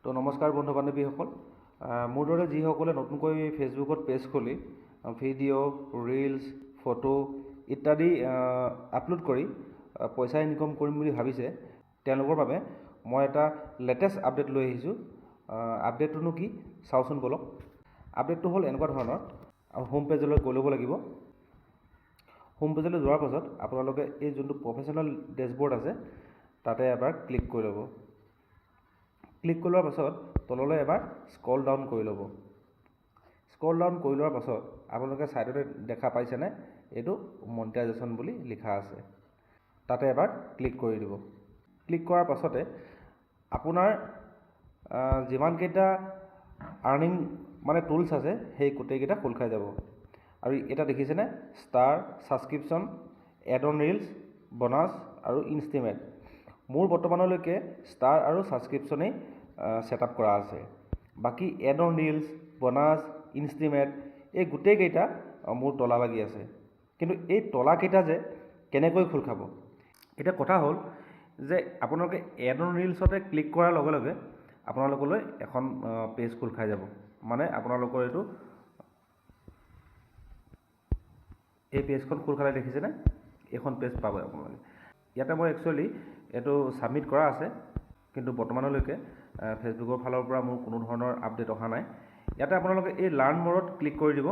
তো নমস্কাৰ বন্ধু বান্ধৱীসকল, মোৰ দৰে যিসকলে নতুনকৈ ফেচবুকত পেজ খুলি ভিডিঅ', ৰিলছ, ফটো ইত্যাদি আপলোড কৰি পইচা ইনকম কৰিম বুলি ভাবিছে, তেওঁলোকৰ বাবে মই এটা লেটেষ্ট আপডেট লৈ আহিছোঁ। আপডেটটোনো কি চাওঁচোন বলক। আপডেটটো হ'ল এনেকুৱা ধৰণৰ, হোম পেজলৈ গৈ ল'ব লাগিব। হোম পেজলৈ যোৱাৰ পাছত আপোনালোকে এই যোনটো প্ৰফেশ্যনেল ডেছবৰ্ড আছে তাতে এবাৰ ক্লিক কৰি ল'ব। ক্লিক কৰি লোৱাৰ পাছত তললৈ এবাৰ স্ক্ৰল ডাউন কৰি ল'ব। স্ক্ৰল ডাউন কৰি লোৱাৰ পাছত আপোনালোকে ছাইডতে দেখা পাইছেনে, এইটো মনিটাইজেশ্যন বুলি লিখা আছে, তাতে এবাৰ ক্লিক কৰি দিব। ক্লিক কৰাৰ পাছতে আপোনাৰ যিমানকেইটা আৰ্নিং মানে টুলছ আছে সেই গোটেইকেইটা খোল খাই যাব। আৰু এটা দেখিছেনে, star, subscription, add on reels, bonus আৰু ইনষ্টিমেট। মোৰ বৰ্তমানলৈকে ষ্টাৰ আৰু ছাবস্ক্ৰিপশ্যনেই ছেটআপ কৰা আছে। বাকী এড অন ৰিলছ, বনাছ, ইনষ্টিমেট এই গোটেইকেইটা মোৰ তলা লাগি আছে। কিন্তু এই তলাকেইটা যে কেনেকৈ খোল খাব, এতিয়া কথা হ'ল যে আপোনালোকে এড অন ৰিলছতে ক্লিক কৰাৰ লগে লগে আপোনালোকলৈ এখন পেজ খোল খাই যাব। মানে আপোনালোকৰ এইটো এই পেজখন খোল খালে দেখিছেনে, এইখন পেজ পাব আপোনালোকে। ইয়াতে মই একচুৱেলি এইটো ছাবমিট কৰা আছে, কিন্তু বৰ্তমানলৈকে ফেচবুকৰ ফালৰ পৰা মোৰ কোনো ধৰণৰ আপডেট অহা নাই। ইয়াতে আপোনালোকে এই লাৰ্ণ মৰত ক্লিক কৰি দিব।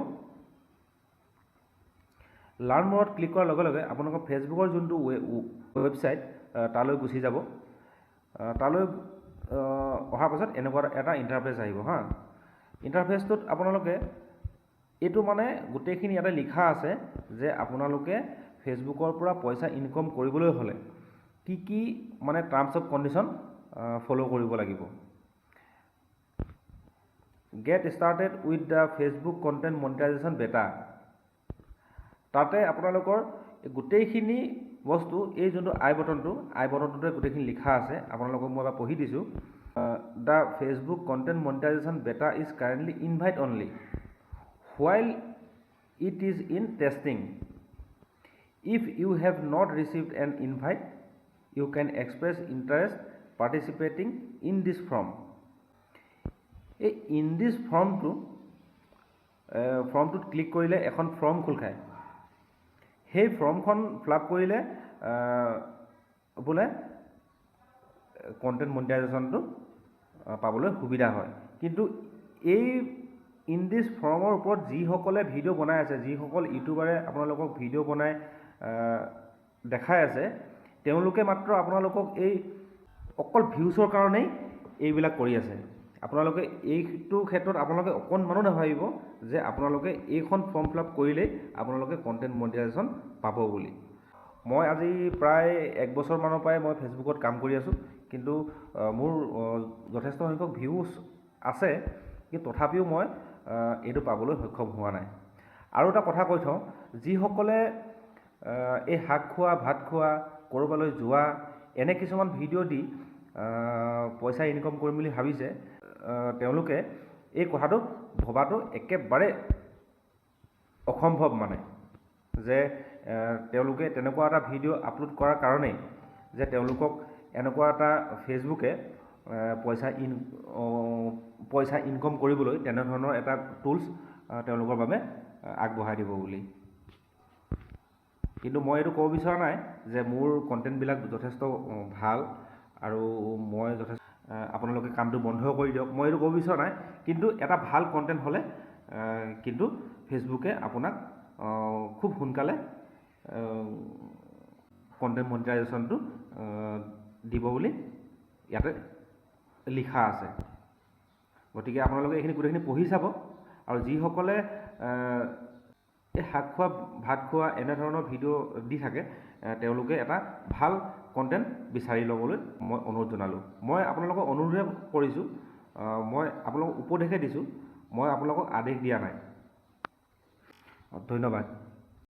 লাৰ্ণ মৰত ক্লিক কৰাৰ লগে লগে আপোনালোকৰ ফেচবুকৰ যোনটো ৱেবছাইট তালৈ গুচি যাব। তালৈ অহাৰ পাছত এনেকুৱা এটা ইণ্টাৰফেচ আহিব হা। ইণ্টাৰফেচটোত আপোনালোকে এইটো মানে গোটেইখিনি ইয়াতে লিখা আছে যে আপোনালোকে ফেচবুকৰ পৰা পইচা ইনকম কৰিবলৈ হ'লে কি কি মানে টাৰ্মছ অফ কণ্ডিশ্যন ফ'ল' কৰিব লাগিব। Get started with the Facebook content monetisation beta. তাতে আপোনালোকৰ গোটেইখিনি বস্তু, এই যোনটো আই বটনটোতে গোটেইখিনি লিখা আছে। আপোনালোকক মই এবাৰ পঢ়ি দিছোঁ। দ্য ফেচবুক কণ্টেণ্ট মনিটাইজেশ্যন বেটা is currently invite only while it is in testing. If you have not received an invite, you can express interest participating in this form. এই ইন দিছ ফৰ্মটোত ক্লিক কৰিলে এখন form খোল খায়। সেই ফৰ্মখন fill up কৰিলে বোলে কণ্টেণ্ট মনিটাইজেশ্যনটো পাবলৈ সুবিধা হয়। কিন্তু এই ইন দিছ ফৰ্মৰ ওপৰত যিসকলে ভিডিঅ' বনাই আছে, যিসকল ইউটিউবাৰে আপোনালোকক ভিডিঅ' বনাই দেখাই আছে, তেওঁলোকে মাত্ৰ আপোনালোকক এই অকল ভিউছৰ কাৰণেই এইবিলাক কৰি আছে। আপোনালোকে এইটো ক্ষেত্ৰত আপোনালোকে অকণমানো নাভাবিব যে আপোনালোকে এইখন ফৰ্ম ফিলআপ কৰিলেই আপোনালোকে কণ্টেণ্ট মনিটাইজেশ্যন পাব বুলি। মই আজি প্ৰায় 1 বছৰমানৰ পৰাই মই ফেচবুকত কাম কৰি আছোঁ, কিন্তু মোৰ যথেষ্ট সংখ্যক ভিউজ আছে, কিন্তু তথাপিও মই এইটো পাবলৈ সক্ষম হোৱা নাই। আৰু এটা কথা কৈ থওঁ, যিসকলে এই শাক খোৱা, ভাত খোৱা, ক'ৰবালৈ যোৱা এনে কিছুমান ভিডিঅ' দি পইচা ইনকম কৰিম বুলি ভাবিছে, তেওঁলোকে এই কথাটো ভবাটো একেবাৰে অসম্ভৱ। মানে যে তেওঁলোকে তেনেকুৱা এটা ভিডিঅ' আপলোড কৰাৰ কাৰণেই যে তেওঁলোকক এনেকুৱা এটা ফেচবুকে পইচা ইনকম কৰিবলৈ তেনেধৰণৰ এটা টুলছ তেওঁলোকৰ বাবে আগবঢ়াই দিব বুলি। কিন্তু মই এইটো ক'ব বিচৰা নাই যে মোৰ কণ্টেণ্টবিলাক যথেষ্ট ভাল আৰু মই যথেষ্ট আপোনালোকে কামটো বন্ধ কৰি দিয়ক, মই এইটো ক'ব বিচৰা নাই। কিন্তু এটা ভাল কণ্টেণ্ট হ'লে কিন্তু ফেচবুকে আপোনাক খুব সোনকালে কণ্টেণ্ট মনিটাইজেশ্যনটো দিব বুলি ইয়াতে লিখা আছে। গতিকে আপোনালোকে এইখিনি গোটেইখিনি পঢ়ি চাব। আৰু যিসকলে এই শাক খোৱা, ভাত খোৱা এনেধৰণৰ ভিডিঅ' দি থাকে, তেওঁলোকে এটা ভাল কণ্টেণ্ট বিচাৰি ল'বলৈ মই অনুৰোধ জনালোঁ। মই আপোনালোকক অনুৰোধহে কৰিছোঁ, মই আপোনালোকক উপদেশহে দিছোঁ, মই আপোনালোকক আদেশ দিয়া নাই। ধন্যবাদ।